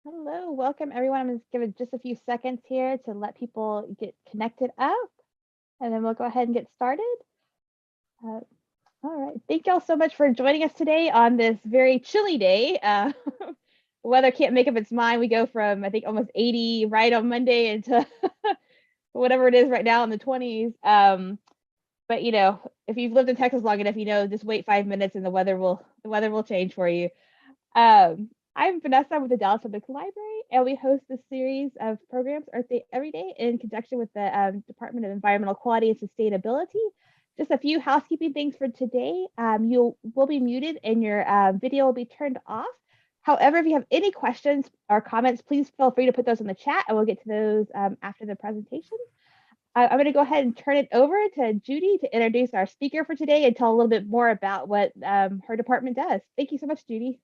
Hello, welcome everyone. I'm going to give it just a few seconds here to let people get connected up, and then we'll go ahead and get started. Uh, all right, thank y'all so much for joining us today on this very chilly day. The weather can't make up its mind. We go from, I think, almost 80 right on Monday into whatever it is right now in the 20s. But if you've lived in Texas long enough, just wait 5 minutes and the weather will change for you. I'm Vanessa with the Dallas Public Library, and we host this series of programs, Earth Day Every Day, in conjunction with the Department of Environmental Quality and Sustainability. Just a few housekeeping things for today. You will be muted and your video will be turned off. However, if you have any questions or comments, please feel free to put those in the chat, and we'll get to those after the presentation. I'm going to go ahead and turn it over to Judy to introduce our speaker for today and tell a little bit more about what her department does. Thank you so much, Judy.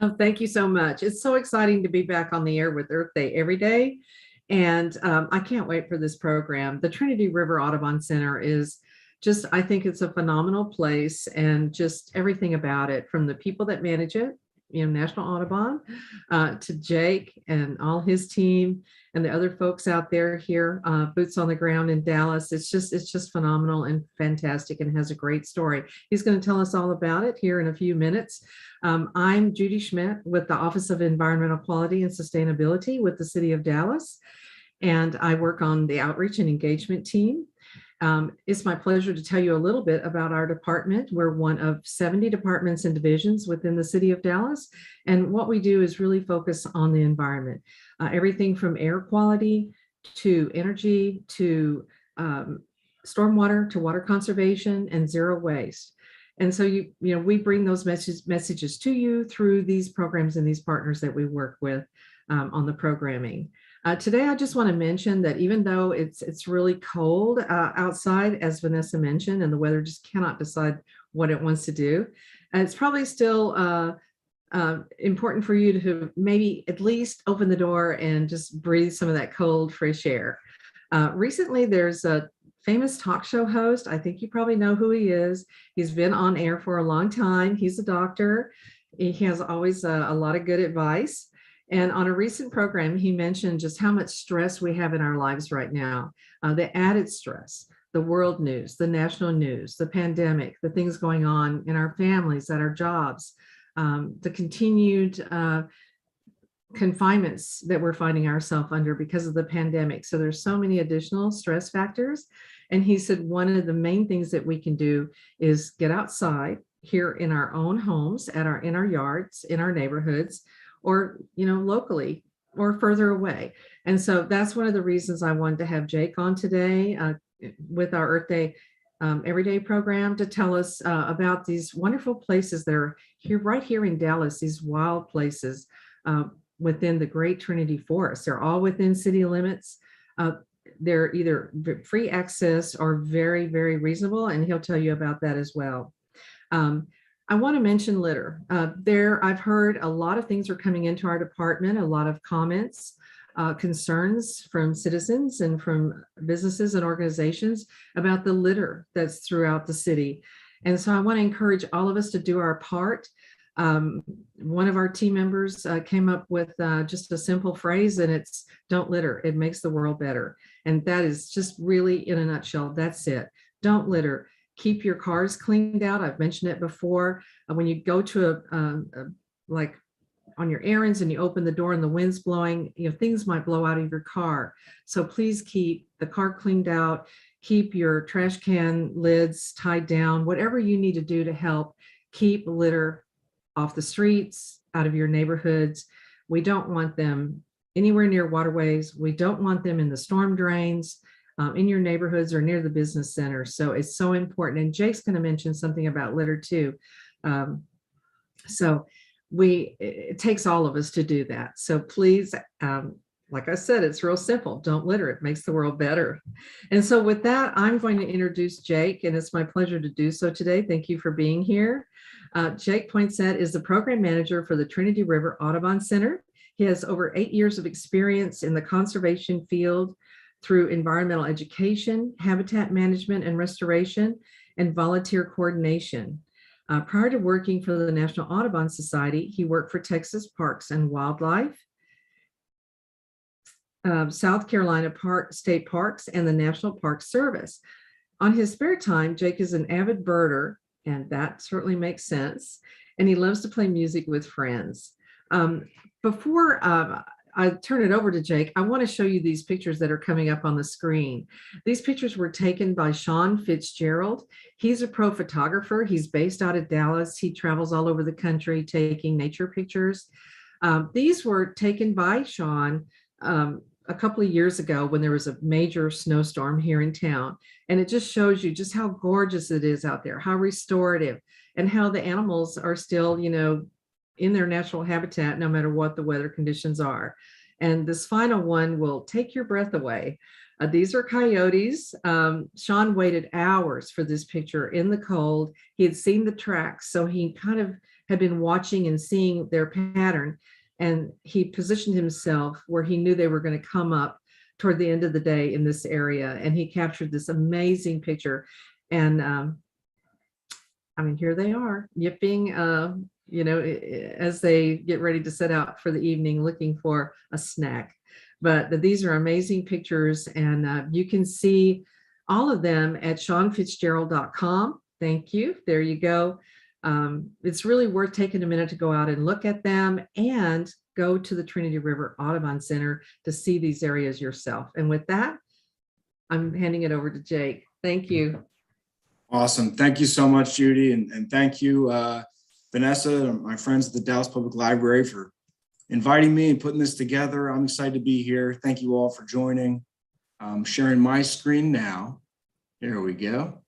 Oh, thank you so much. It's so exciting to be back on the air with Earth Day Every Day. And I can't wait for this program. The Trinity River Audubon Center is just, I think it's a phenomenal place, and just everything about it, from the people that manage it, National Audubon, to Jake and all his team and the other folks out there here, boots on the ground in Dallas. It's just phenomenal and fantastic, and has a great story. He's going to tell us all about it here in a few minutes. I'm Judy Schmidt with the Office of Environmental Quality and Sustainability with the City of Dallas, and I work on the outreach and engagement team. It's my pleasure to tell you a little bit about our department. We're one of 70 departments and divisions within the City of Dallas, and what we do is really focus on the environment. Everything from air quality to energy to stormwater to water conservation and zero waste. And so we bring those messages to you through these programs and these partners that we work with on the programming. Today, I just want to mention that even though it's really cold outside, as Vanessa mentioned, and the weather just cannot decide what it wants to do, it's probably still important for you to maybe at least open the door and just breathe some of that cold, fresh air. Recently, there's a famous talk show host. I think you probably know who he is. He's been on air for a long time. He's a doctor. He has always a lot of good advice. And on a recent program, he mentioned just how much stress we have in our lives right now. The added stress, the world news, the national news, the pandemic, the things going on in our families, at our jobs, the continued confinements that we're finding ourselves under because of the pandemic. So there's so many additional stress factors. And he said one of the main things that we can do is get outside here in our own homes, in our yards, in our neighborhoods, or locally or further away. And so that's one of the reasons I wanted to have Jake on today with our Earth Day Everyday program to tell us about these wonderful places that are right here in Dallas, these wild places within the Great Trinity Forest. They're all within city limits. They're either free access or very, very reasonable, and he'll tell you about that as well. I want to mention litter. I've heard a lot of things are coming into our department, a lot of comments, concerns from citizens and from businesses and organizations about the litter that's throughout the city. And so I want to encourage all of us to do our part. One of our team members came up with just a simple phrase, and it's "don't litter, it makes the world better." And that is just really, in a nutshell, that's it. Don't litter. Keep your cars cleaned out. I've mentioned it before. When you go to like on your errands and you open the door and the wind's blowing, things might blow out of your car. So please keep the car cleaned out. Keep your trash can lids tied down. Whatever you need to do to help keep litter off the streets, out of your neighborhoods. We don't want them anywhere near waterways. We don't want them in the storm drains. In your neighborhoods or near the business centers. So it's so important. And Jake's going to mention something about litter too. So it takes all of us to do that. So please, like I said, it's real simple. Don't litter. It makes the world better. And so with that, I'm going to introduce Jake, and it's my pleasure to do so today. Thank you for being here. Jake Poinsett is the program manager for the Trinity River Audubon Center. He has over 8 years of experience in the conservation field through environmental education, habitat management and restoration, and volunteer coordination. Prior to working for the National Audubon Society, he worked for Texas Parks and Wildlife, South Carolina State Parks, and the National Park Service. On his spare time, Jake is an avid birder, and that certainly makes sense. And he loves to play music with friends. Before I turn it over to Jake, I want to show you these pictures that are coming up on the screen. These pictures were taken by Sean Fitzgerald. He's a pro photographer. He's based out of Dallas. He travels all over the country taking nature pictures. These were taken by Sean a couple of years ago when there was a major snowstorm here in town. And it just shows you just how gorgeous it is out there, how restorative, and how the animals are still, you know, in their natural habitat, no matter what the weather conditions are. And this final one will take your breath away. These are coyotes. Sean waited hours for this picture in the cold. He had seen the tracks, so he kind of had been watching and seeing their pattern. And he positioned himself where he knew they were going to come up toward the end of the day in this area. And he captured this amazing picture. And I mean, here they are yipping, you know, as they get ready to set out for the evening looking for a snack. But these are amazing pictures, and you can see all of them at SeanFitzgerald.com. Thank you. There you go. It's really worth taking a minute to go out and look at them, and go to the Trinity River Audubon Center to see these areas yourself. And with that, I'm handing it over to Jake. Thank you. Awesome. Thank you so much, Judy. And thank you, Vanessa, and my friends at the Dallas Public Library, for inviting me and putting this together. I'm excited to be here. Thank you all for joining. I'm sharing my screen now. Here we go.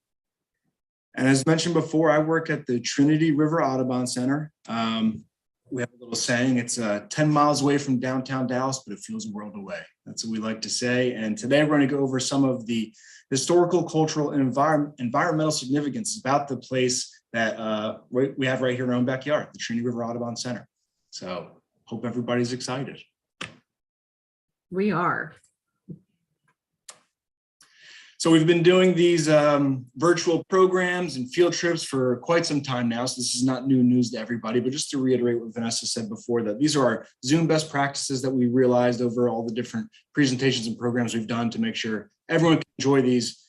And as mentioned before, I work at the Trinity River Audubon Center. We have a little saying, it's 10 miles away from downtown Dallas, but it feels a world away. That's what we like to say. And today we're going to go over some of the historical, cultural, and environmental significance about the place that we have right here in our own backyard, the Trinity River Audubon Center. So hope everybody's excited. We are. So we've been doing these virtual programs and field trips for quite some time now. So this is not new news to everybody, but just to reiterate what Vanessa said before, that these are our Zoom best practices that we realized over all the different presentations and programs we've done to make sure everyone can enjoy these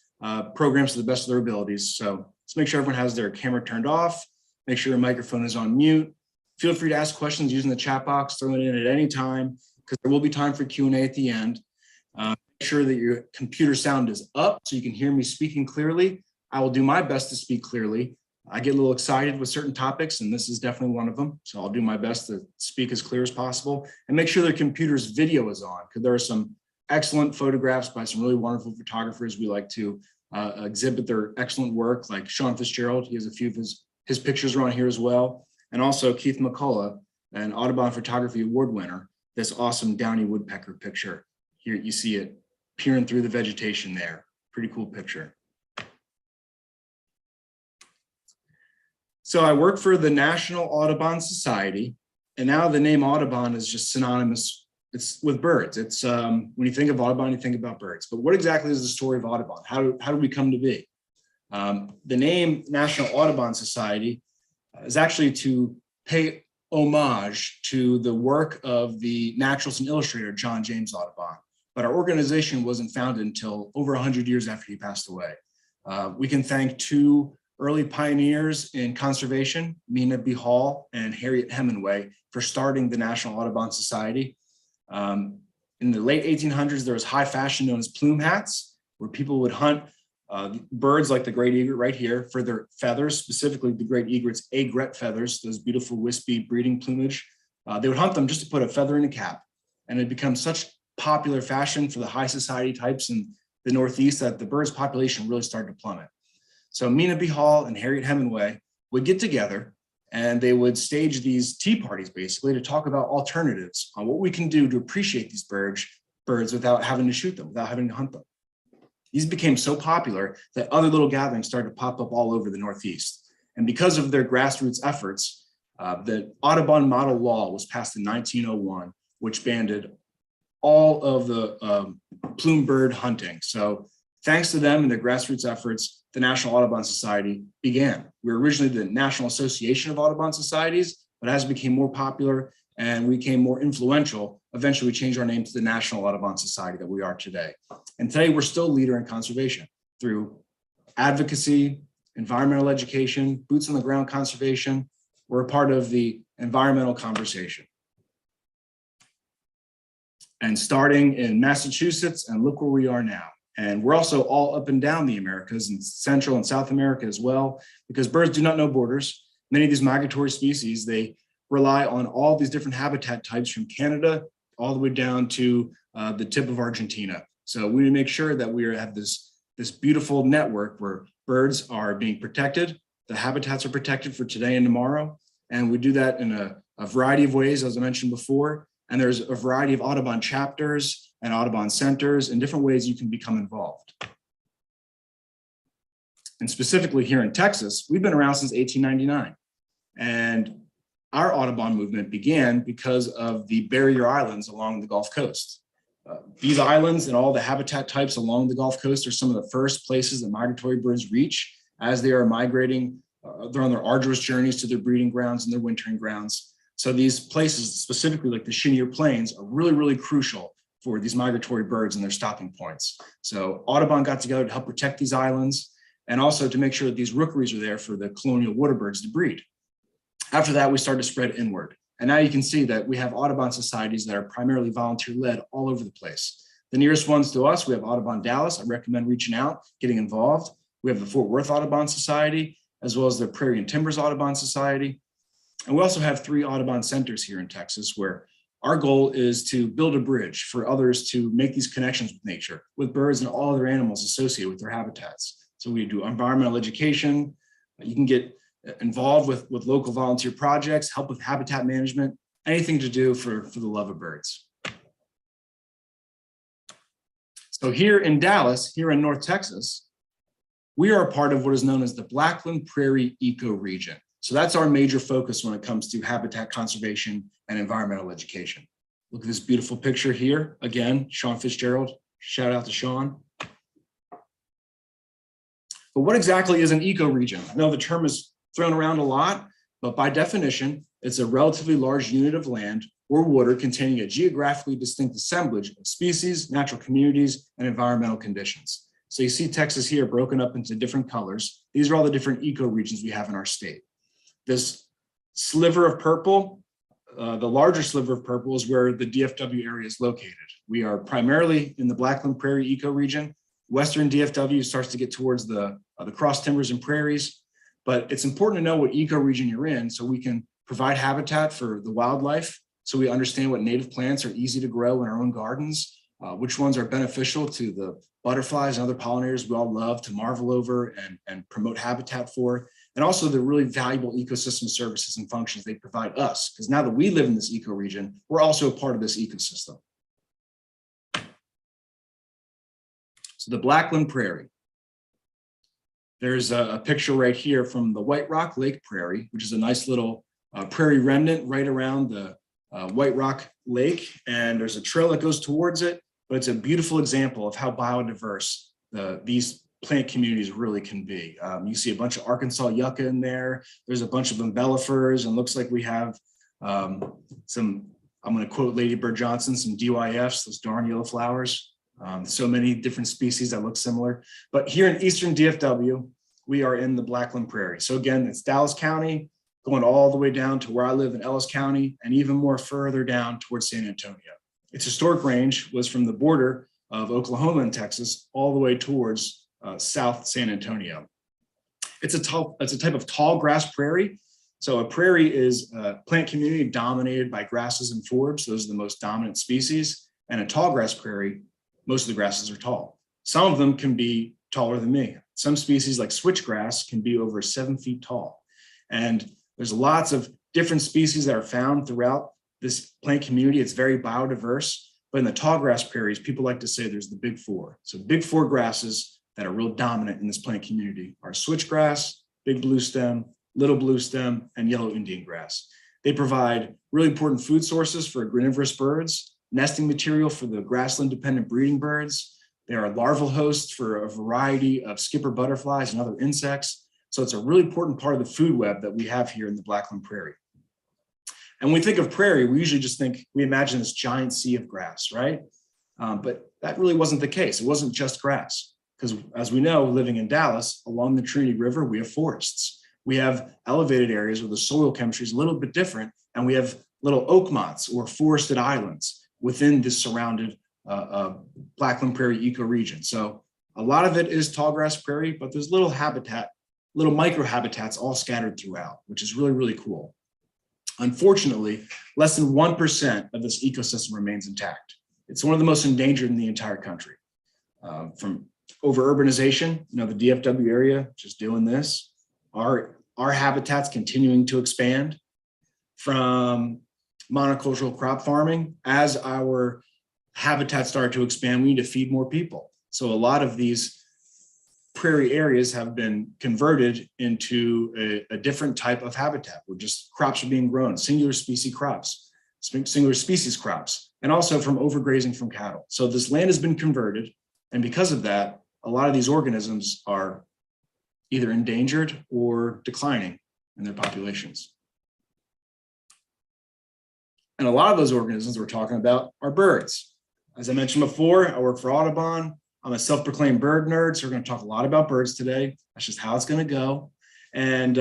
programs to the best of their abilities. So let's make sure everyone has their camera turned off, make sure your microphone is on mute. Feel free to ask questions using the chat box, throw it in at any time, because there will be time for Q&A at the end. Make sure that your computer sound is up so you can hear me speaking clearly. I will do my best to speak clearly. I get a little excited with certain topics, and this is definitely one of them. So I'll do my best to speak as clear as possible, and make sure the computer's video is on, because there are some excellent photographs by some really wonderful photographers. We like to exhibit their excellent work, like Sean Fitzgerald. He has a few of his pictures are on here as well. And also Keith McCullough, an Audubon Photography Award winner, this awesome downy woodpecker picture. Here you see it peering through the vegetation there. Pretty cool picture. So I work for the National Audubon Society, and now the name Audubon is just synonymous. It's with birds. It's when you think of Audubon, you think about birds. But what exactly is the story of Audubon? How do we come to be? The name National Audubon Society is actually to pay homage to the work of the naturalist and illustrator John James Audubon. But our organization wasn't founded until over 100 years after he passed away. We can thank two early pioneers in conservation, Mina B. Hall and Harriet Hemingway, for starting the National Audubon Society. In the late 1800s, there was high fashion known as plume hats, where people would hunt birds like the great egret right here for their feathers, specifically the great egret's aigrette feathers, those beautiful wispy breeding plumage. They would hunt them just to put a feather in a cap. And it became such popular fashion for the high society types in the Northeast that the bird's population really started to plummet. So Mina B. Hall and Harriet Hemingway would get together, and they would stage these tea parties basically to talk about alternatives on what we can do to appreciate these birds without having to shoot them, without having to hunt them. These became so popular that other little gatherings started to pop up all over the Northeast. And because of their grassroots efforts, the Audubon Model Law was passed in 1901, which banned all of the plume bird hunting. So thanks to them and their grassroots efforts, the National Audubon Society began. We were originally the National Association of Audubon Societies, but as it became more popular and we became more influential, eventually we changed our name to the National Audubon Society that we are today. And today we're still a leader in conservation through advocacy, environmental education, boots on the ground conservation. We're a part of the environmental conversation. And starting in Massachusetts, and look where we are now. And we're also all up and down the Americas and Central and South America as well, because birds do not know borders. Many of these migratory species, they rely on all these different habitat types from Canada all the way down to the tip of Argentina. So we make sure that we have this beautiful network where birds are being protected, the habitats are protected for today and tomorrow. And we do that in a variety of ways, as I mentioned before. And there's a variety of Audubon chapters and Audubon centers and different ways you can become involved. And specifically here in Texas, we've been around since 1899. And our Audubon movement began because of the barrier islands along the Gulf Coast. These islands and all the habitat types along the Gulf Coast are some of the first places that migratory birds reach as they are migrating. They're on their arduous journeys to their breeding grounds and their wintering grounds. So these places, specifically like the Cheniere Plains, are really, really crucial for these migratory birds and their stopping points. So Audubon got together to help protect these islands and also to make sure that these rookeries are there for the colonial water birds to breed. After that, we started to spread inward. And now you can see that we have Audubon societies that are primarily volunteer-led all over the place. The nearest ones to us, we have Audubon Dallas. I recommend reaching out, getting involved. We have the Fort Worth Audubon Society, as well as the Prairie and Timbers Audubon Society. And we also have 3 Audubon centers here in Texas where our goal is to build a bridge for others to make these connections with nature, with birds and all other animals associated with their habitats. So we do environmental education. You can get involved with local volunteer projects, help with habitat management, anything to do for the love of birds. So here in Dallas, here in North Texas, we are a part of what is known as the Blackland Prairie Ecoregion. So that's our major focus when it comes to habitat conservation and environmental education. Look at this beautiful picture here. Again, Sean Fitzgerald, shout out to Sean. But what exactly is an ecoregion? I know the term is thrown around a lot, but by definition, it's a relatively large unit of land or water containing a geographically distinct assemblage of species, natural communities, and environmental conditions. So you see Texas here broken up into different colors. These are all the different ecoregions we have in our state. This sliver of purple, the larger sliver of purple is where the DFW area is located. We are primarily in the Blackland Prairie ecoregion. Western DFW starts to get towards the cross timbers and prairies, but it's important to know what ecoregion you're in so we can provide habitat for the wildlife, so we understand what native plants are easy to grow in our own gardens, which ones are beneficial to the butterflies and other pollinators we all love to marvel over and promote habitat for, and also the really valuable ecosystem services and functions they provide us, because now that we live in this ecoregion, we're also a part of this ecosystem. So the Blackland Prairie. There's a picture right here from the White Rock Lake Prairie, which is a nice little prairie remnant right around the White Rock Lake. And there's a trail that goes towards it, but it's a beautiful example of how biodiverse these plant communities really can be. You see a bunch of Arkansas yucca in there. There's a bunch of umbellifers, and looks like we have some, I'm going to quote Lady Bird Johnson, some DYFs, those darn yellow flowers. So many different species that look similar. But here in Eastern DFW, we are in the Blackland Prairie. So again, it's Dallas County, going all the way down to where I live in Ellis County, and even more further down towards San Antonio. Its historic range was from the border of Oklahoma and Texas all the way towards South San Antonio. It's a type of tall grass prairie. So a prairie is a plant community dominated by grasses and forbs. Those are the most dominant species. And a tall grass prairie, most of the grasses are tall. Some of them can be taller than me. Some species like switchgrass can be over 7 feet tall. And there's lots of different species that are found throughout this plant community. It's very biodiverse, but in the tall grass prairies, people like to say there's the big 4. So big 4 grasses that are real dominant in this plant community are switchgrass, big bluestem, little bluestem, and yellow Indian grass. They provide really important food sources for granivorous birds, nesting material for the grassland dependent breeding birds, They are larval hosts for a variety of skipper butterflies and other insects. So it's a really important part of the food web that we have here in the Blackland Prairie. And when we think of prairie, we usually just we imagine this giant sea of grass, right? But that really wasn't the case. It wasn't just grass, because as we know, living in Dallas, along the Trinity River, we have forests. We have elevated areas where the soil chemistry is a little bit different, and we have little oak mottes or forested islands within this surrounded Blackland Prairie ecoregion. So a lot of it is tallgrass prairie, but there's little microhabitats all scattered throughout, which is really, really cool. Unfortunately, less than 1% of this ecosystem remains intact. It's one of the most endangered in the entire country. From over-urbanization, the DFW area just doing this, our habitats continuing to expand. From monocultural crop farming, as our habitats start to expand, we need to feed more people. So a lot of these prairie areas have been converted into a different type of habitat where just crops are being grown, singular species crops, and also from overgrazing from cattle. So this land has been converted, and because of that, a lot of these organisms are either endangered or declining in their populations. And a lot of those organisms we're talking about are birds. As I mentioned before, I work for Audubon. I'm a self-proclaimed bird nerd, so we're going to talk a lot about birds today. That's just how it's going to go. And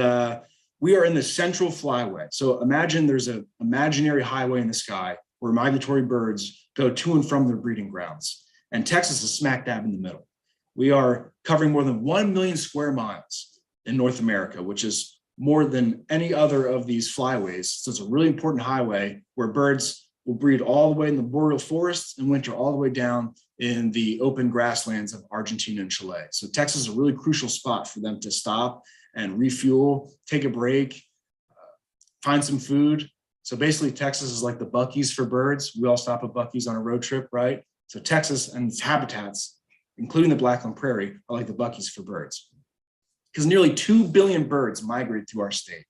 we are in the Central Flyway. So imagine there's an imaginary highway in the sky where migratory birds go to and from their breeding grounds. And Texas is smack dab in the middle. We are covering more than 1 million square miles in North America, which is more than any other of these flyways. So it's a really important highway where birds will breed all the way in the boreal forests and winter all the way down in the open grasslands of Argentina and Chile. So Texas is a really crucial spot for them to stop and refuel, take a break, find some food. So basically Texas is like the Buc-ee's for birds. We all stop at Buc-ee's on a road trip, right? So Texas and its habitats, including the Blackland Prairie, are like the Buc-ee's for birds. Because nearly 2 billion birds migrate through our state.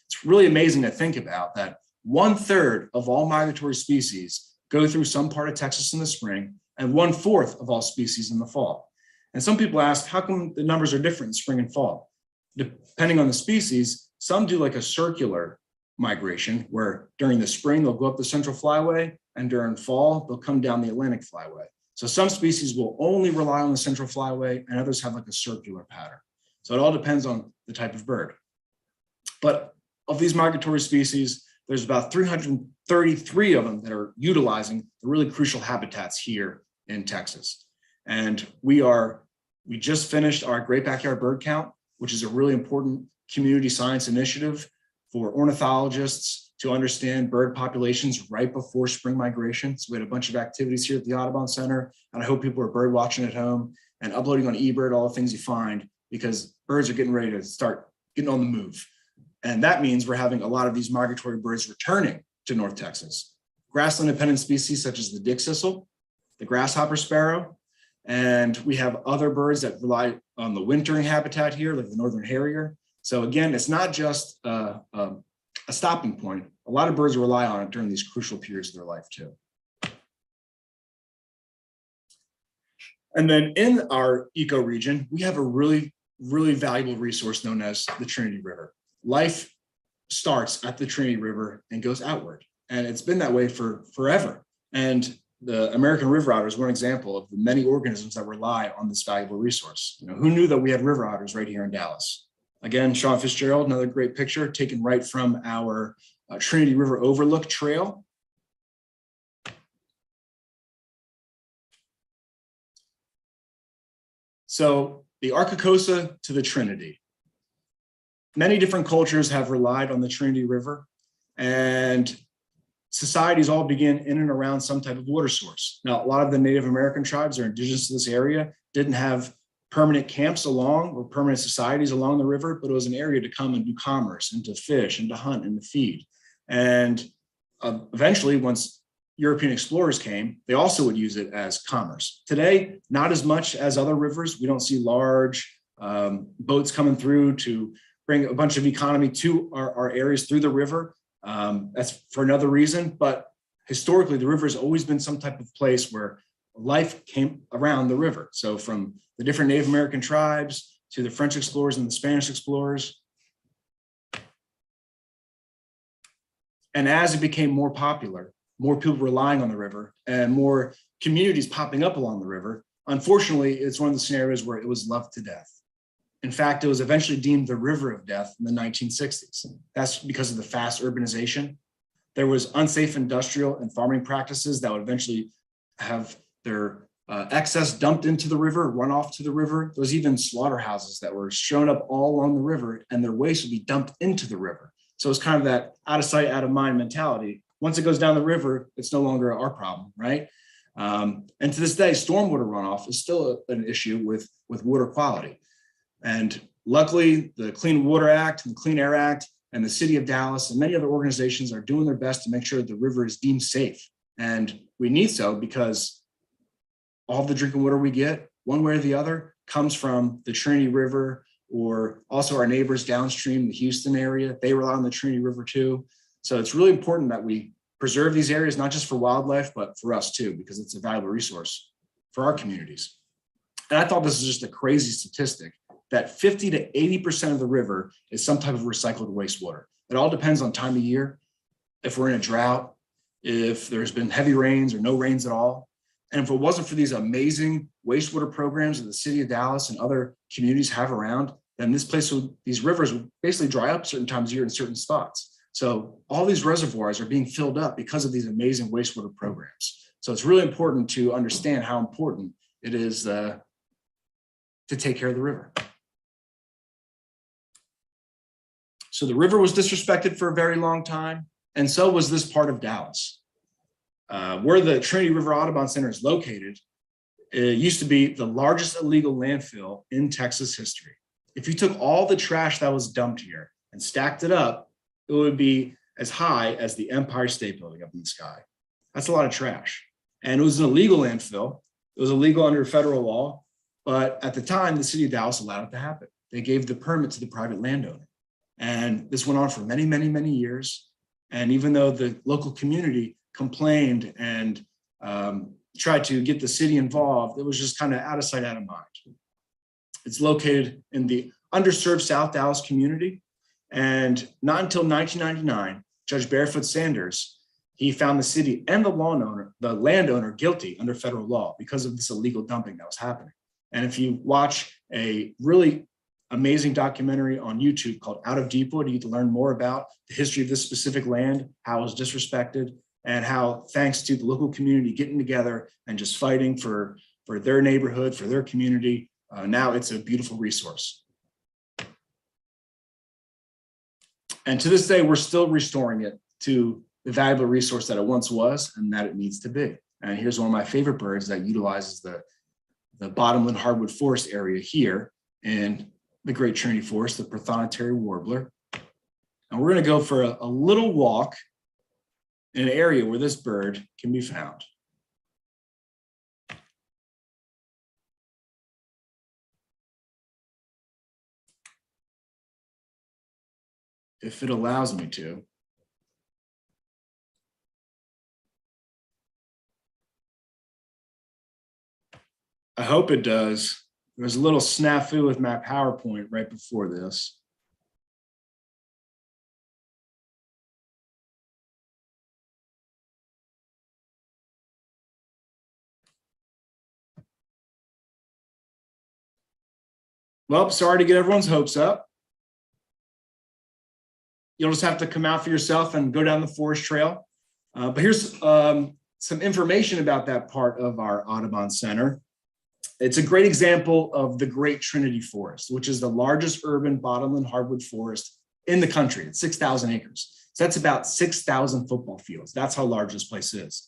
It's really amazing to think about that 1/3 of all migratory species go through some part of Texas in the spring and 1/4 of all species in the fall. And some people ask, how come the numbers are different in spring and fall? Depending on the species, some do like a circular migration where during the spring, they'll go up the Central Flyway, and during fall, they'll come down the Atlantic Flyway. So some species will only rely on the Central Flyway and others have like a circular pattern. So it all depends on the type of bird. But of these migratory species, there's about 333 of them that are utilizing the really crucial habitats here in Texas. And we just finished our Great Backyard Bird Count, which is a really important community science initiative for ornithologists to understand bird populations right before spring migration. So we had a bunch of activities here at the Audubon Center, and I hope people are bird watching at home and uploading on eBird all the things you find, because birds are getting ready to start getting on the move. And that means we're having a lot of these migratory birds returning to North Texas. Grassland-dependent species such as the dickcissel, the grasshopper sparrow, and we have other birds that rely on the wintering habitat here, like the northern harrier. So again, it's not just a stopping point. A lot of birds rely on it during these crucial periods of their life too. And then in our ecoregion, we have a really valuable resource known as the Trinity River. Life starts at the Trinity River and goes outward. And it's been that way for forever. And the American river otter is one example of the many organisms that rely on this valuable resource. Who knew that we had river otters right here in Dallas? Again, Sean Fitzgerald, another great picture taken right from our Trinity River Overlook Trail. So the Arccosa to the Trinity. Many different cultures have relied on the Trinity River, and societies all begin in and around some type of water source. Now, a lot of the Native American tribes are indigenous to this area, didn't have permanent camps along or permanent societies along the river, but it was an area to come and do commerce and to fish and to hunt and to feed. And eventually, once European explorers came, they also would use it as commerce. Today, not as much as other rivers. We don't see large boats coming through to bring a bunch of economy to our areas through the river. That's for another reason, but historically, the river has always been some type of place where life came around the river. So from the different Native American tribes to the French explorers and the Spanish explorers. And as it became more popular, more people relying on the river and more communities popping up along the river, unfortunately, it's one of the scenarios where it was loved to death. In fact, it was eventually deemed the river of death in the 1960s. That's because of the fast urbanization. There was unsafe industrial and farming practices that would eventually have their excess dumped into the river, run off to the river. There was even slaughterhouses that were shown up all along the river and their waste would be dumped into the river. So it's kind of that out of sight, out of mind mentality. Once it goes down the river, it's no longer our problem, right? And to this day, stormwater runoff is still an issue with water quality. And luckily, the Clean Water Act and the Clean Air Act and the city of Dallas and many other organizations are doing their best to make sure that the river is deemed safe. And we need so because all the drinking water we get, one way or the other, comes from the Trinity River, or also our neighbors downstream, the Houston area. They rely on the Trinity River too. So it's really important that we preserve these areas, not just for wildlife, but for us too, because it's a valuable resource for our communities. And I thought this was just a crazy statistic that 50 to 80% of the river is some type of recycled wastewater. It all depends on time of year. If we're in a drought, if there's been heavy rains or no rains at all. And if it wasn't for these amazing wastewater programs that the city of Dallas and other communities have around, then these rivers would basically dry up certain times of year in certain spots. So all these reservoirs are being filled up because of these amazing wastewater programs. So it's really important to understand how important it is to take care of the river. So the river was disrespected for a very long time, and so was this part of Dallas. Where the Trinity River Audubon Center is located, it used to be the largest illegal landfill in Texas history. If you took all the trash that was dumped here and stacked it up, it would be as high as the Empire State Building up in the sky. That's a lot of trash. And it was an illegal landfill. It was illegal under federal law, but at the time, the city of Dallas allowed it to happen. They gave the permit to the private landowner. And this went on for many, many, many years. And even though the local community complained and tried to get the city involved, it was just kind of out of sight, out of mind. It's located in the underserved South Dallas community. And not until 1999, Judge Barefoot Sanders, he found the city and the landowner guilty under federal law because of this illegal dumping that was happening. And if you watch a really amazing documentary on YouTube called Out of Deepwood, you get to learn more about the history of this specific land, how it was disrespected, and how thanks to the local community getting together and just fighting for their neighborhood, for their community, now it's a beautiful resource. And to this day, we're still restoring it to the valuable resource that it once was and that it needs to be. And here's one of my favorite birds that utilizes the bottomland hardwood forest area here in the Great Trinity Forest, the Prothonotary warbler. And we're going to go for a little walk in an area where this bird can be found. If it allows me to. I hope it does. There was a little snafu with my PowerPoint right before this. Well, sorry to get everyone's hopes up. You'll just have to come out for yourself and go down the forest trail. But here's some information about that part of our Audubon Center. It's a great example of the Great Trinity Forest, which is the largest urban bottomland hardwood forest in the country. It's 6,000 acres. So that's about 6,000 football fields. That's how large this place is.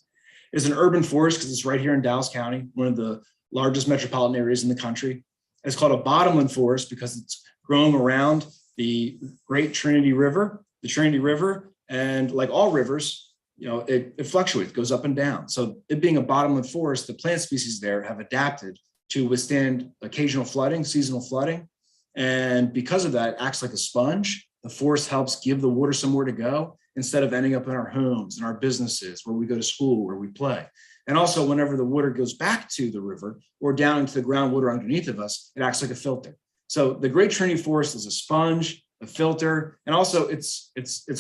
It's an urban forest because it's right here in Dallas County, one of the largest metropolitan areas in the country. It's called a bottomland forest because it's growing around the Great Trinity River, the Trinity River, and like all rivers, you know, it fluctuates, goes up and down. So it being a bottomland forest, the plant species there have adapted to withstand occasional flooding, seasonal flooding. And because of that, it acts like a sponge The forest helps give the water somewhere to go instead of ending up in our homes and our businesses where we go to school, where we play. And also whenever the water goes back to the river or down into the groundwater underneath of us, it acts like a filter. So the Great Trinity Forest is a sponge, a filter, and also it's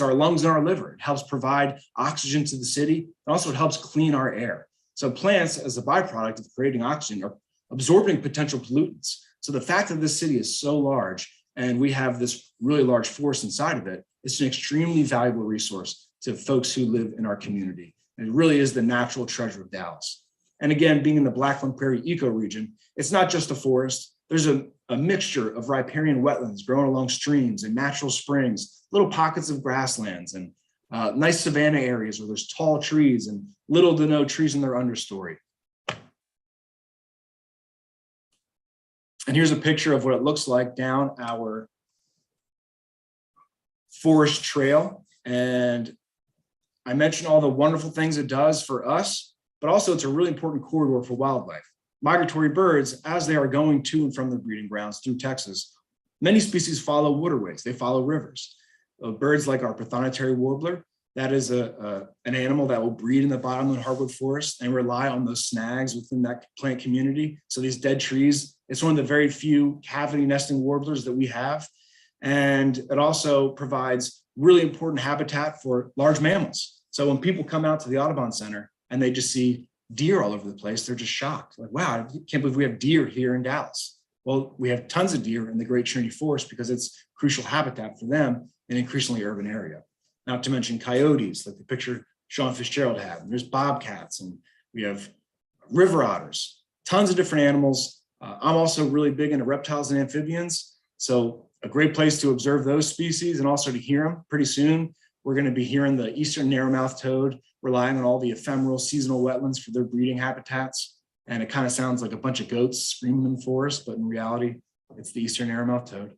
our lungs and our liver. It helps provide oxygen to the city, and also it helps clean our air. So plants, as a byproduct of creating oxygen, are absorbing potential pollutants. So the fact that this city is so large and we have this really large forest inside of it, it's an extremely valuable resource to folks who live in our community. And it really is the natural treasure of Dallas. And again, being in the Blackland Prairie ecoregion, it's not just a forest. There's a mixture of riparian wetlands growing along streams and natural springs, little pockets of grasslands, and nice savanna areas where there's tall trees and little to no trees in their understory. And here's a picture of what it looks like down our forest trail. And I mentioned all the wonderful things it does for us, but also it's a really important corridor for wildlife. Migratory birds, as they are going to and from their breeding grounds through Texas, many species follow waterways, they follow rivers. Birds like our Prothonotary warbler, that is an animal that will breed in the bottomland hardwood forest and rely on those snags within that plant community. So these dead trees, it's one of the very few cavity nesting warblers that we have. And it also provides really important habitat for large mammals. So when people come out to the Audubon Center and they just see deer all over the place, they're just shocked. Like, wow, I can't believe we have deer here in Dallas. Well, we have tons of deer in the Great Trinity Forest because it's crucial habitat for them in an increasingly urban area. Not to mention coyotes, like the picture Sean Fitzgerald had. And there's bobcats, and we have river otters, tons of different animals. I'm also really big into reptiles and amphibians. So a great place to observe those species and also to hear them. Pretty soon, we're going to be hearing the eastern narrowmouth toad relying on all the ephemeral seasonal wetlands for their breeding habitats. And it kind of sounds like a bunch of goats screaming in the forest, but in reality, it's the eastern narrowmouth toad.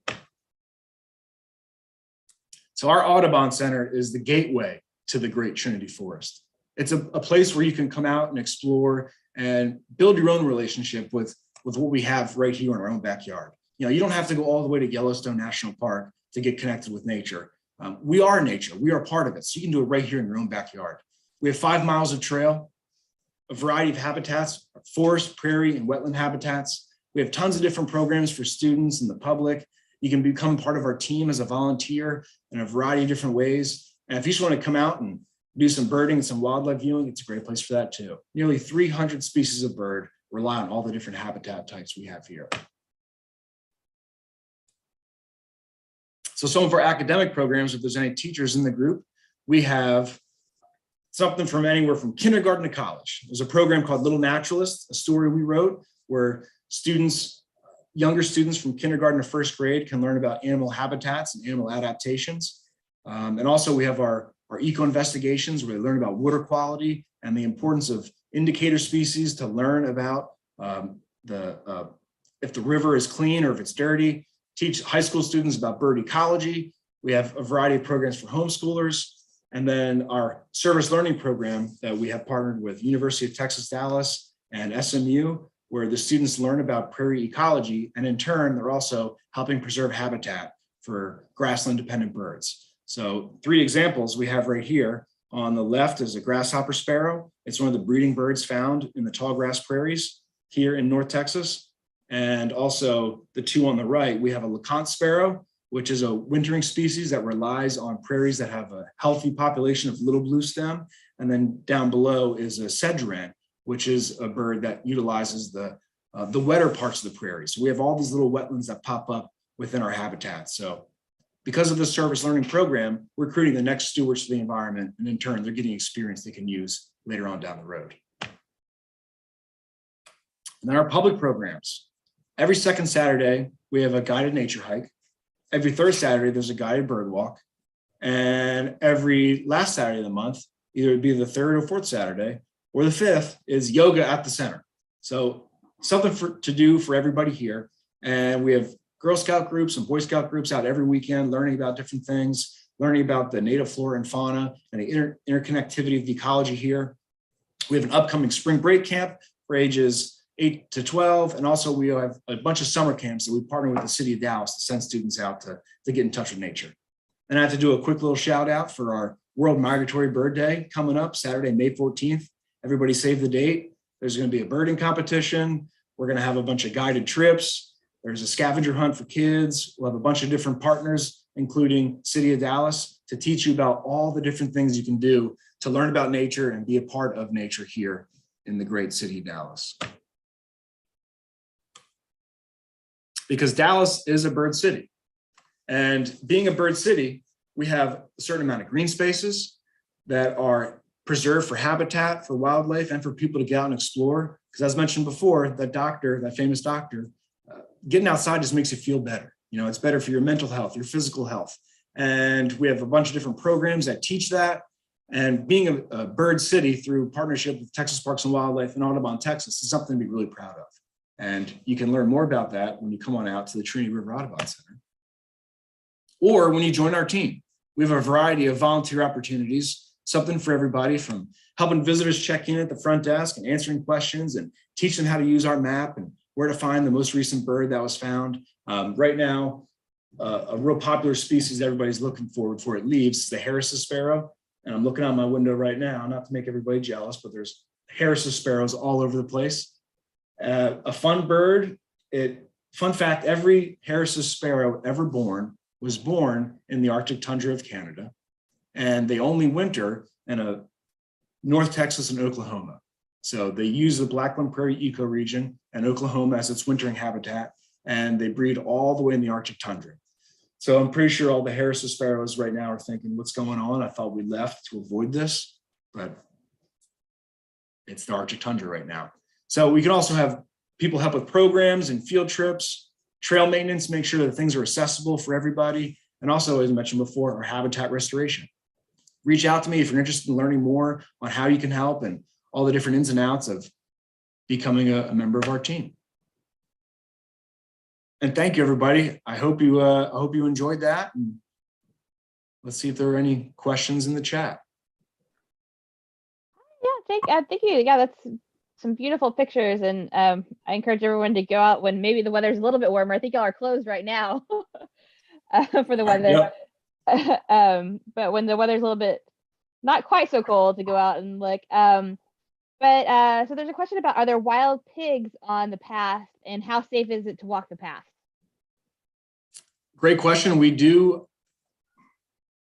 So our Audubon Center is the gateway to the Great Trinity Forest. It's a place where you can come out and explore and build your own relationship with what we have right here in our own backyard. You know, you don't have to go all the way to Yellowstone National Park to get connected with nature. We are nature, we are part of it. So you can do it right here in your own backyard. We have 5 miles of trail, a variety of habitats, forest, prairie, and wetland habitats. We have tons of different programs for students and the public. You can become part of our team as a volunteer in a variety of different ways. And if you just want to come out and do some birding and some wildlife viewing, it's a great place for that too. Nearly 300 species of bird rely on all the different habitat types we have here. So some of our academic programs, if there's any teachers in the group, we have something from anywhere from kindergarten to college. There's a program called Little Naturalist, a story we wrote where students, younger students from kindergarten to first grade can learn about animal habitats and animal adaptations. And also we have our eco investigations where they learn about water quality and the importance of indicator species to learn about if the river is clean or if it's dirty. Teach high school students about bird ecology. We have a variety of programs for homeschoolers. And then our service learning program that we have partnered with University of Texas, Dallas and SMU, where the students learn about prairie ecology. And in turn, they're also helping preserve habitat for grassland dependent birds. So 3 examples we have right here. On the left is a grasshopper sparrow. It's one of the breeding birds found in the tall grass prairies here in North Texas. And also the 2 on the right, we have a LeConte sparrow, which is a wintering species that relies on prairies that have a healthy population of little blue stem. And then down below is a sedge-wren, which is a bird that utilizes the wetter parts of the prairie. So we have all these little wetlands that pop up within our habitat. So because of the service learning program, we're creating the next stewards for the environment. And in turn, they're getting experience they can use later on down the road. And then our public programs. Every second Saturday, we have a guided nature hike. Every third Saturday, there's a guided bird walk. And every last Saturday of the month, either it'd be the 3rd or 4th Saturday, or the 5th is yoga at the center. So something to do for everybody here. And we have Girl Scout groups and Boy Scout groups out every weekend, learning about different things, learning about the native flora and fauna and the interconnectivity of the ecology here. We have an upcoming spring break camp for ages 8 to 12. And also we have a bunch of summer camps that we partner with the city of Dallas to send students out to get in touch with nature. And I have to do a quick little shout out for our World Migratory Bird Day coming up Saturday, May 14th. Everybody save the date. There's going to be a birding competition. We're going to have a bunch of guided trips. There's a scavenger hunt for kids. We'll have a bunch of different partners, including City of Dallas, to teach you about all the different things you can do to learn about nature and be a part of nature here in the great city of Dallas. Because Dallas is a bird city. And being a bird city, we have a certain amount of green spaces that are preserved for habitat, for wildlife, and for people to get out and explore. Because as mentioned before, that famous doctor, getting outside just makes you feel better. You know, it's better for your mental health, your physical health. And we have a bunch of different programs that teach that. And being a bird city through partnership with Texas Parks and Wildlife in Audubon, Texas is something to be really proud of. And you can learn more about that when you come on out to the Trinity River Audubon Center. Or when you join our team. We have a variety of volunteer opportunities, something for everybody, from helping visitors check in at the front desk and answering questions and teach them how to use our map and where to find the most recent bird that was found. Right now, a real popular species everybody's looking for before it leaves is the Harris's sparrow. And I'm looking out my window right now, not to make everybody jealous, but there's Harris's sparrows all over the place. A fun bird, fun fact, every Harris's sparrow ever born was born in the Arctic tundra of Canada, and they only winter in North Texas and Oklahoma. So they use the Blackland Prairie ecoregion and Oklahoma as its wintering habitat, and they breed all the way in the Arctic tundra. So I'm pretty sure all the Harris's sparrows right now are thinking, what's going on? I thought we left to avoid this, but it's the Arctic tundra right now. So we can also have people help with programs and field trips, trail maintenance, make sure that things are accessible for everybody. And also, as I mentioned before, our habitat restoration. Reach out to me if you're interested in learning more on how you can help and all the different ins and outs of becoming a member of our team. And thank you, everybody. I hope you enjoyed that. And let's see if there are any questions in the chat. Yeah, thank you. Yeah, that's some beautiful pictures, and I encourage everyone to go out when maybe the weather's a little bit warmer. I think y'all are closed right now for the weather. Yep. But when the weather's a little bit not quite so cold, to go out and look. So there's a question about, are there wild pigs on the path, and how safe is it to walk the path? Great question. We do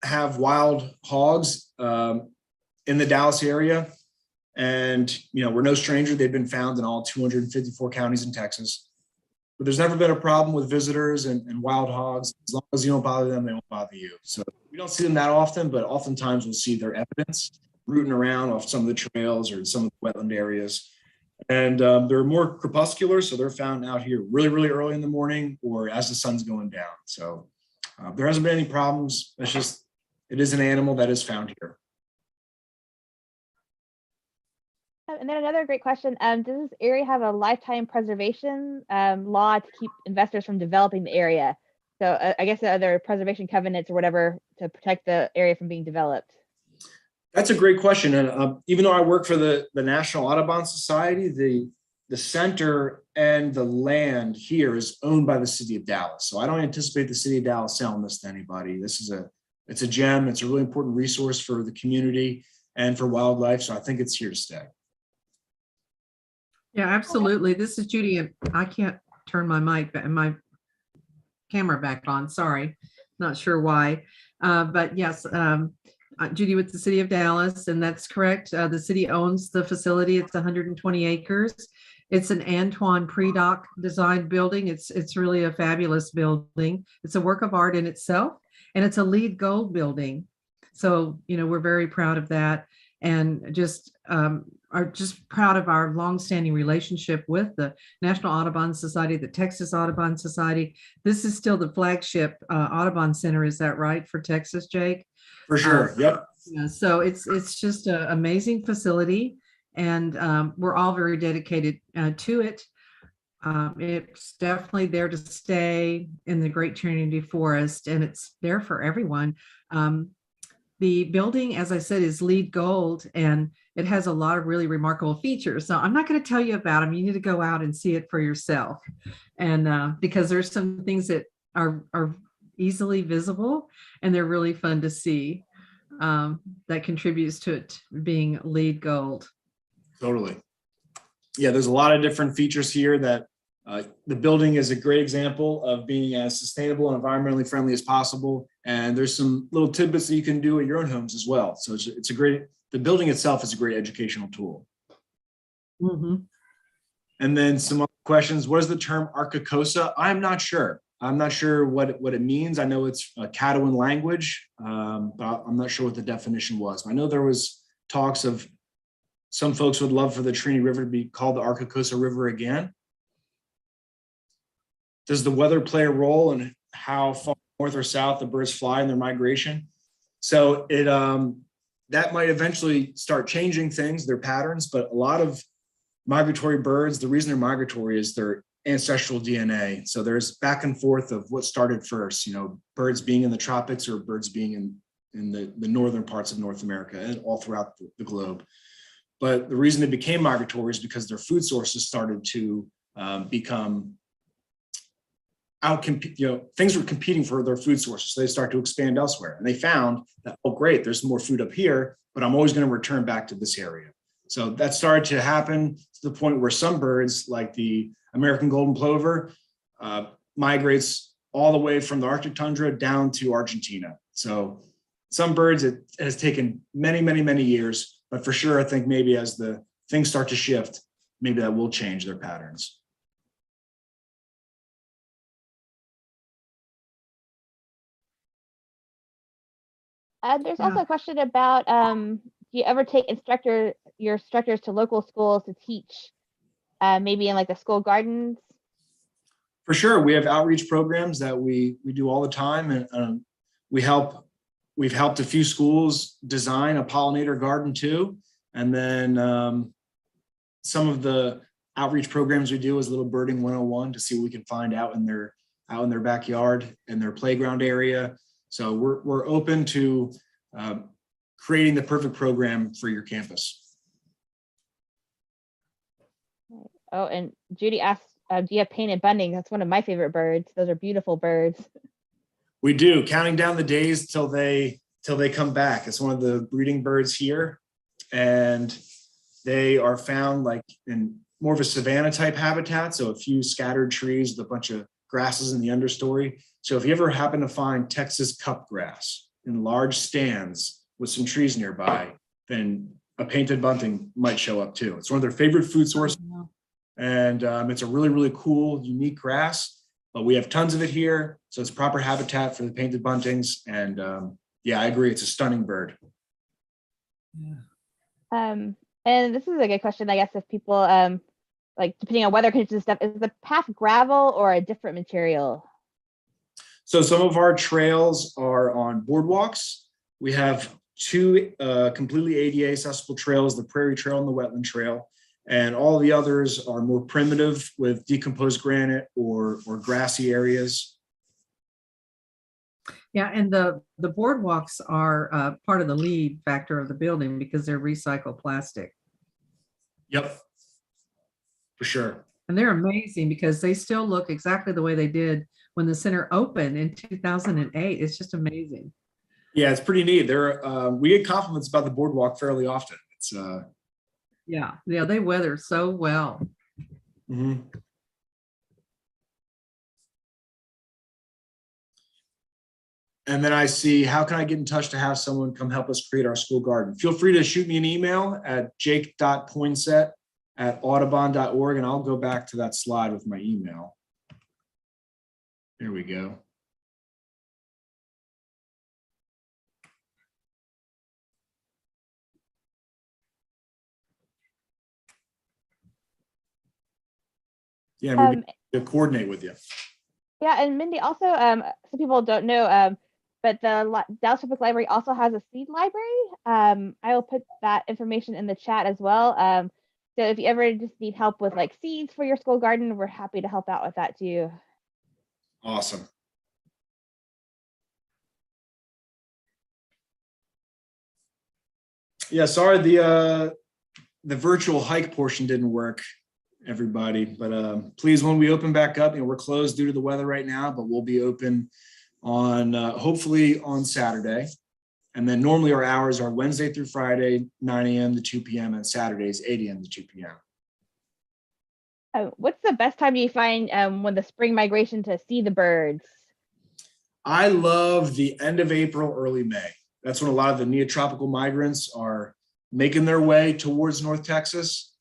have wild hogs in the Dallas area. And, you know, we're no stranger. They've been found in all 254 counties in Texas. But there's never been a problem with visitors and wild hogs. As long as you don't bother them, they won't bother you. So we don't see them that often, but oftentimes we'll see their evidence rooting around off some of the trails or some of the wetland areas. And they're more crepuscular, so they're found out here really, really early in the morning or as the sun's going down. So there hasn't been any problems. It's just, it is an animal that is found here. And then another great question, does this area have a lifetime preservation law to keep investors from developing the area? So I guess are there preservation covenants or whatever to protect the area from being developed? That's a great question. And even though I work for the National Audubon Society, the center and the land here is owned by the city of Dallas. So I don't anticipate the city of Dallas selling this to anybody. It's a gem. It's a really important resource for the community and for wildlife. So I think it's here to stay. Yeah, absolutely. This is Judy, and I can't turn my camera back on. Sorry, not sure why. But yes, Judy with the city of Dallas, and that's correct. The city owns the facility. It's 120 acres. It's an Antoine Predock designed building. It's really a fabulous building. It's a work of art in itself, and it's a LEED Gold building. So, you know, we're very proud of that, and are just proud of our longstanding relationship with the National Audubon Society, the Texas Audubon Society. This is still the flagship Audubon Center. Is that right for Texas, Jake? For sure. Yep. Yeah, so it's just an amazing facility, and we're all very dedicated to it. It's definitely there to stay in the Great Trinity Forest, and it's there for everyone. The building, as I said, is LEED Gold, and it has a lot of really remarkable features. So I'm not going to tell you about them. You need to go out and see it for yourself. And because there's some things that are easily visible, and they're really fun to see. That contributes to it being LEED Gold. Totally. Yeah, there's a lot of different features here that the building is a great example of being as sustainable and environmentally friendly as possible. And there's some little tidbits that you can do at your own homes as well. So it's a great, the building itself is a great educational tool. Mhm. And then some other questions. What is the term Arkakosa? I'm not sure. I'm not sure what it means. I know it's a Caddoan language, but I'm not sure what the definition was. I know there was talks of some folks would love for the Trinity River to be called the Arkakosa River again. Does the weather play a role in how far north or south the birds fly in their migration? So it that might eventually start changing things, their patterns, but a lot of migratory birds, the reason they're migratory is their ancestral DNA. So there's back and forth of what started first, birds being in the tropics or birds being in the northern parts of North America and all throughout the globe. But the reason they became migratory is because their food sources started to become things were competing for their food sources. So they start to expand elsewhere. And they found that, oh, great, there's more food up here, but I'm always going to return back to this area. So that started to happen to the point where some birds, like the American golden plover, migrates all the way from the Arctic tundra down to Argentina. So some birds, it has taken many, many, many years, but for sure, I think maybe as the things start to shift, maybe that will change their patterns. There's also a question about, do you ever take your instructors to local schools to teach, maybe in like the school gardens? For sure, we have outreach programs that we do all the time, and we've helped a few schools design a pollinator garden too. And then some of the outreach programs we do is Little Birding 101 to see what we can find out in their backyard, in their playground area. So we're open to creating the perfect program for your campus. Oh, and Judy asked, do you have painted bunting? That's one of my favorite birds. Those are beautiful birds. We do, counting down the days till they come back. It's one of the breeding birds here, and they are found like in more of a savanna type habitat. So a few scattered trees with a bunch of grasses in the understory. So if you ever happen to find Texas cupgrass in large stands with some trees nearby, then a painted bunting might show up too. It's one of their favorite food sources. And it's a really, really cool, unique grass, but we have tons of it here. So it's proper habitat for the painted buntings. And yeah, I agree. It's a stunning bird. And this is a good question, I guess, if people, like depending on weather conditions and stuff, is the path gravel or a different material? So some of our trails are on boardwalks. We have two completely ADA accessible trails, the Prairie Trail and the Wetland Trail. And all the others are more primitive with decomposed granite or grassy areas. Yeah, and the boardwalks are part of the LEED factor of the building because they're recycled plastic. Yep, for sure. And they're amazing because they still look exactly the way they did when the center opened in 2008. It's just amazing. Yeah, it's pretty neat. We get compliments about the boardwalk fairly often. It's yeah, they weather so well. Mm-hmm. And then I see, how can I get in touch to have someone come help us create our school garden? Feel free to shoot me an email at jake.poinsett@audubon.org, and I'll go back to that slide with my email. There we go. Yeah, we to coordinate with you. Yeah, and Mindy, also, some people don't know, but the Dallas Public Library also has a seed library. I will put that information in the chat as well. So if you ever just need help with like seeds for your school garden, we're happy to help out with that too. Awesome. Yeah, sorry the virtual hike portion didn't work, everybody, but please, when we open back up, we're closed due to the weather right now, but we'll be open on hopefully on Saturday. And then normally our hours are Wednesday through Friday, 9 a.m. to 2 p.m. and Saturdays, 8 a.m. to 2 p.m. What's the best time you find when the spring migration to see the birds? I love the end of April, early May. That's when a lot of the neotropical migrants are making their way towards North Texas.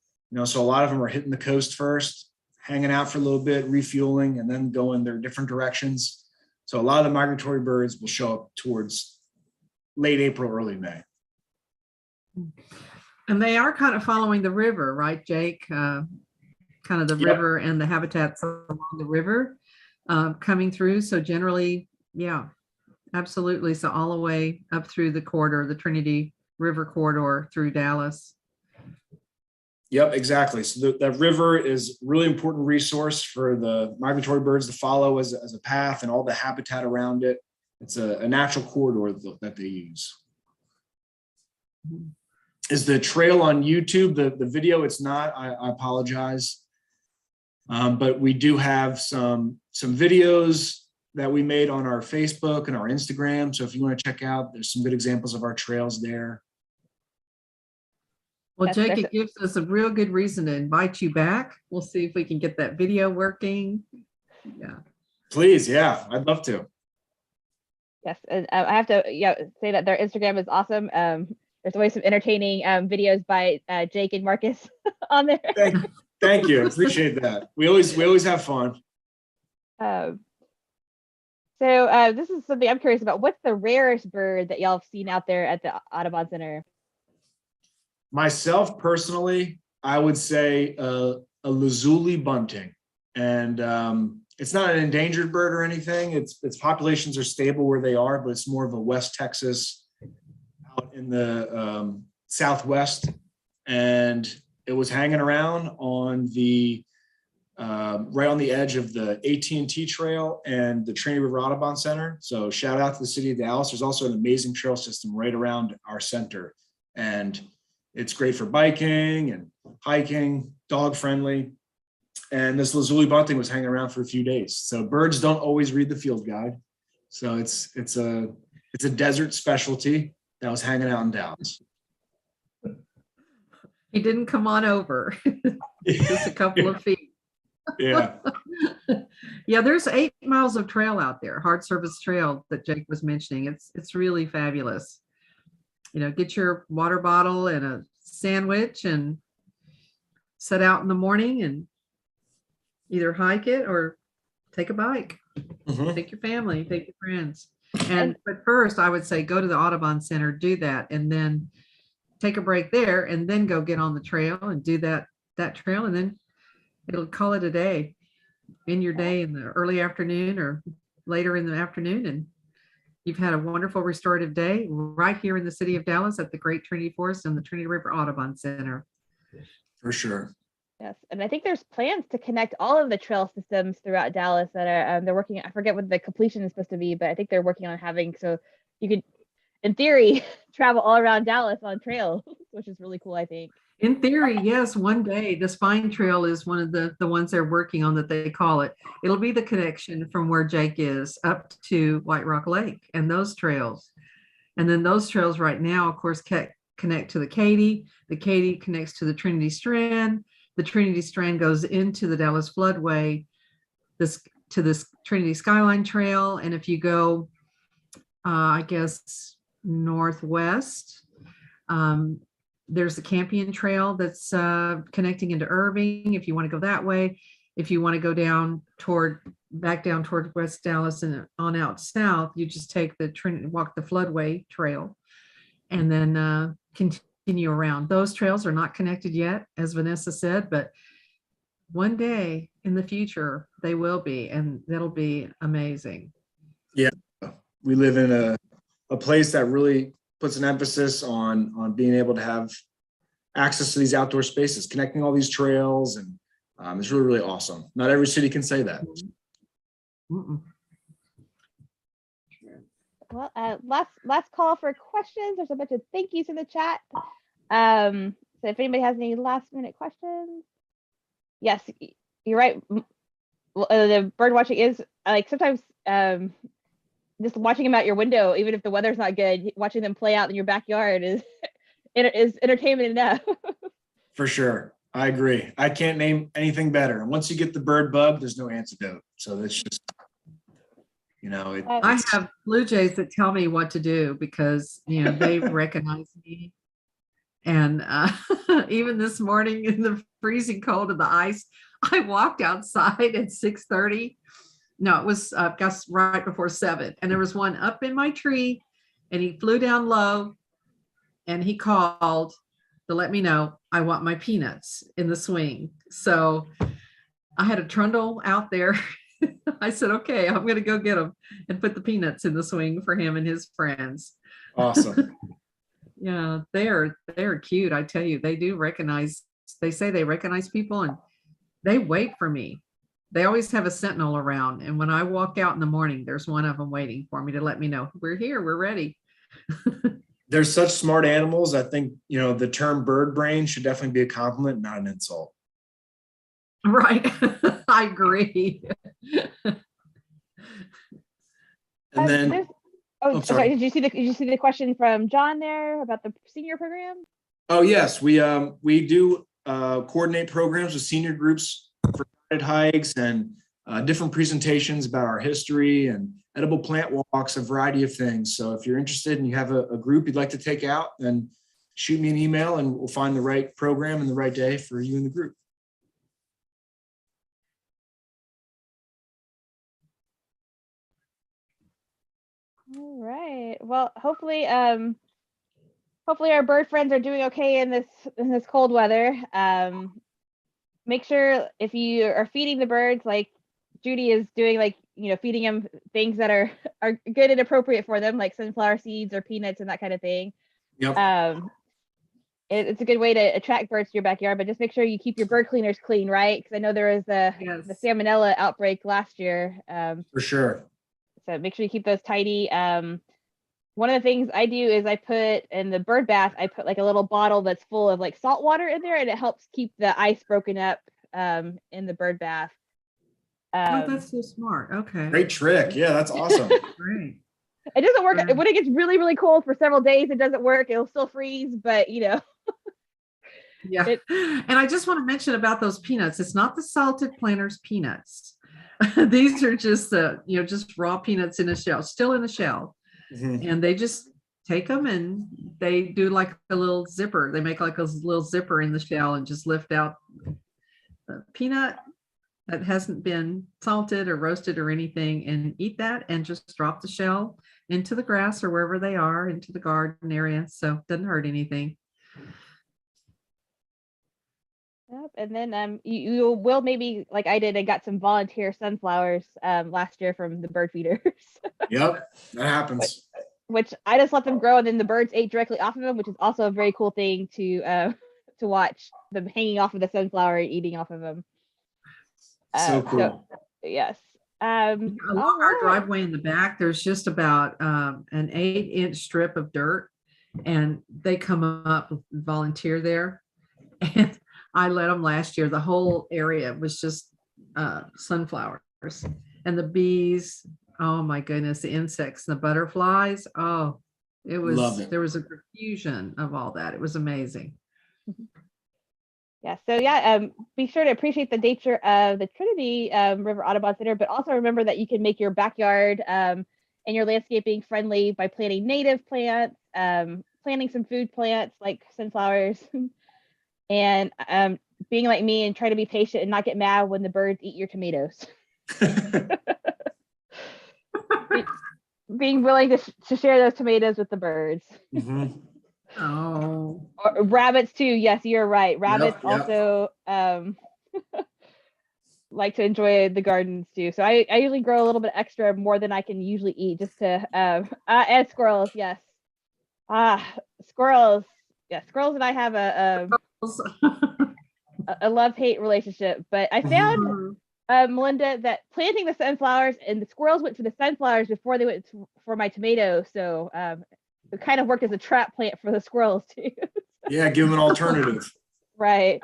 So a lot of them are hitting the coast first, hanging out for a little bit, refueling, and then going their different directions. So a lot of the migratory birds will show up towards late April, early May. And they are kind of following the river, right, Jake? Kind of the Yep. river and the habitats along the river coming through. So generally, yeah, absolutely. So all the way up through the corridor, the Trinity River corridor through Dallas. Yep, exactly. So that river is a really important resource for the migratory birds to follow as a path and all the habitat around it. It's a natural corridor that they use. Is the trail on YouTube, the video? It's not, I apologize. But we do have some videos that we made on our Facebook and our Instagram. So if you want to check out, there's some good examples of our trails there. Well, Yes, Jake, there's it gives us a real good reason to invite you back. We'll see if we can get that video working. Yeah. Please, yeah, I'd love to. Yes, and I have to say that their Instagram is awesome. There's always some entertaining videos by Jake and Marcus on there. Thank you. Appreciate that. We always have fun. So this is something I'm curious about. What's the rarest bird that y'all have seen out there at the Audubon Center? Myself personally, I would say a lazuli bunting, and it's not an endangered bird or anything. Its populations are stable where they are, but it's more of a West Texas out in the Southwest, and it was hanging around on the right on the edge of the AT&T Trail and the Trinity River Audubon Center. So shout out to the city of Dallas. There's also an amazing trail system right around our center, and it's great for biking and hiking, dog friendly. And this lazuli bunting was hanging around for a few days. So birds don't always read the field guide. So it's a desert specialty that was hanging out in Dallas. He didn't come on over, just a couple of feet. Yeah. Yeah, there's 8 miles of trail out there, hard surface trail that Jake was mentioning. It's really fabulous. Get your water bottle and a sandwich and set out in the morning and either hike it or take a bike. Mhm. Take your family, take your friends. But first, I would say go to the Audubon Center, do that, and then take a break there, and then go get on the trail and do that trail, and then it'll call it a day. In your day in the early afternoon or later in the afternoon, and you've had a wonderful restorative day right here in the city of Dallas at the Great Trinity Forest and the Trinity River Audubon Center. For sure. Yes, and I think there's plans to connect all of the trail systems throughout Dallas that are they're working. I forget what the completion is supposed to be, but I think they're working on having so you could, in theory, travel all around Dallas on trails, which is really cool. I think. In theory, yes, one day the Spine Trail is one of the ones they're working on that they call it. It'll be the connection from where Jake is up to White Rock Lake and those trails. And then those trails right now, of course, connect to the Katy. The Katy connects to the Trinity Strand. The Trinity Strand goes into the Dallas Floodway, to this Trinity Skyline Trail. And if you go, I guess, northwest, there's the Campion Trail that's connecting into Irving, if you want to go that way. If you want to go back down toward West Dallas and on out south, you just take the walk the Floodway Trail and then continue around. Those trails are not connected yet, as Vanessa said, but one day in the future they will be, and that'll be amazing. Yeah, we live in a place that really puts an emphasis on being able to have access to these outdoor spaces, connecting all these trails, and it's really, really awesome. Not every city can say that. Mm-mm. Well, last call for questions. There's a bunch of thank yous in the chat. So if anybody has any last minute questions, yes, you're right. The bird watching is like sometimes just watching them out your window, even if the weather's not good, watching them play out in your backyard is is entertainment enough. For sure. I agree. I can't name anything better. And once you get the bird bug, there's no antidote. So that's just, I have blue jays that tell me what to do because, they recognize me. And even this morning in the freezing cold of the ice, I walked outside at 6:30. No, it was just right before 7. And there was one up in my tree and he flew down low and he called to let me know I want my peanuts in the swing. So I had a trundle out there. I said, okay, I'm going to go get them and put the peanuts in the swing for him and his friends. awesome. Yeah, they're cute. I tell you, they say they recognize people and they wait for me. They always have a sentinel around. And when I walk out in the morning, there's one of them waiting for me to let me know we're here, we're ready. They're such smart animals. I think, the term bird brain should definitely be a compliment, not an insult. Right. I agree. And then, There's- Oh, sorry. sorry. Did you see the question from John there about the senior program? oh yes, we do coordinate programs with senior groups for guided hikes and different presentations about our history and edible plant walks, a variety of things. So if you're interested and you have a group you'd like to take out, then shoot me an email and we'll find the right program and the right day for you and the group. All right. Well, hopefully our bird friends are doing okay in this cold weather. Make sure if you are feeding the birds like Judy is doing, like, feeding them things that are good and appropriate for them, like sunflower seeds or peanuts and that kind of thing. Yep. It's a good way to attract birds to your backyard, but just make sure you keep your bird cleaners clean, right? Because I know there was the salmonella outbreak last year. For sure. So make sure you keep those tidy. One of the things I do is I put in the bird bath, I put like a little bottle that's full of like salt water in there, and it helps keep the ice broken up in the bird bath. Oh, that's so smart. Okay. Great trick. Yeah, that's awesome. Great. It doesn't work Right. when it gets really, really cold for several days. It doesn't work. It'll still freeze, but Yeah. And I just want to mention about those peanuts. It's not the salted Planters peanuts. These are just just raw peanuts in a shell, still in a shell. Mhm. And they just take them and they do like a little zipper. They make like a little zipper in the shell and just lift out the peanut that hasn't been salted or roasted or anything and eat that and just drop the shell into the grass or wherever they are, into the garden area. So it doesn't hurt anything. Yep. And then you will, maybe like I did, I got some volunteer sunflowers last year from the bird feeders. Yep, that happens. Which I just let them grow and then the birds ate directly off of them, which is also a very cool thing to watch, them hanging off of the sunflower and eating off of them. So cool. Yes. Along our driveway in the back, there's just about an 8-inch strip of dirt, and they come up volunteer there. And I let them last year. The whole area was just sunflowers, and the bees. Oh my goodness, the insects, the butterflies. Oh, it was. Love it. There was a profusion of all that. It was amazing. Yeah. So be sure to appreciate the nature of the Trinity River Audubon Center, but also remember that you can make your backyard and your landscaping friendly by planting native plants, planting some food plants like sunflowers, and being like me and try to be patient and not get mad when the birds eat your tomatoes. Being willing to share those tomatoes with the birds. Mhm. Oh, Or rabbits too. Yes, you're right. Rabbits Yep. also like to enjoy the gardens too. So I usually grow a little bit extra, more than I can usually eat, just to and squirrels. Yes. Squirrels. Yeah, squirrels and I have a love-hate relationship. But I found Melinda, that planting the sunflowers, and the squirrels went for the sunflowers before they went for my tomatoes. So it kind of worked as a trap plant for the squirrels too. Yeah, give them an alternative. Right.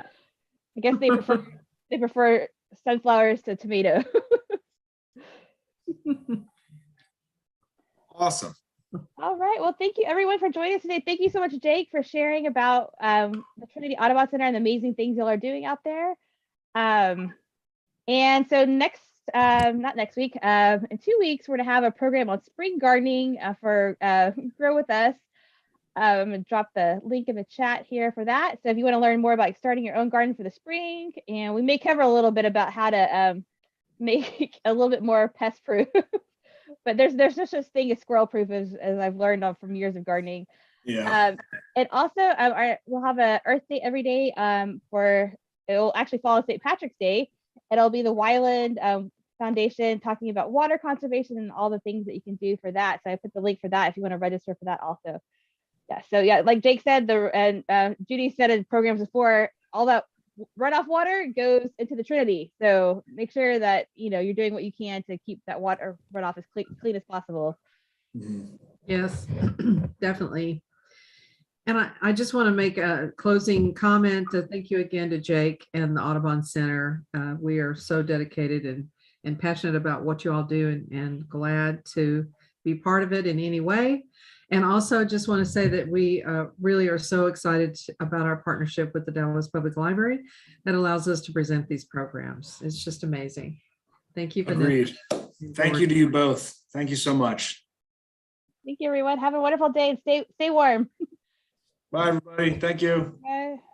I guess they prefer sunflowers to tomato. Awesome. All right. Well, thank you everyone for joining us today. Thank you so much, Jake, for sharing about the Trinity Audubon Center and the amazing things y'all are doing out there. And so not next week, in 2 weeks, we're gonna have a program on spring gardening for Grow With Us. I'm gonna drop the link in the chat here for that. So if you want to learn more about starting your own garden for the spring, and we may cover a little bit about how to make a little bit more pest proof. But there's no such thing as squirrel proof as I've learned from years of gardening. Yeah. And also we'll have a Earth Day every day it'll actually follow St. Patrick's Day. It'll be the Wyland Foundation talking about water conservation and all the things that you can do for that. So I put the link for that if you want to register for that also. Yeah, so yeah, like Jake said, and Judy said in programs before, all that runoff water goes into the Trinity. So make sure that you're doing what you can to keep that water runoff as clean as possible. Mhm. Yes, definitely. And I just want to make a closing comment to thank you again to Jake and the Audubon Center. We are so dedicated and passionate about what you all do, and glad to be part of it in any way. And also just want to say that we really are so excited about our partnership with the Dallas Public Library that allows us to present these programs. It's just amazing. Thank you for that. Agreed. Thank you to you both. Thank you so much. Thank you, everyone. Have a wonderful day and stay warm. Bye, everybody. Thank you. Bye.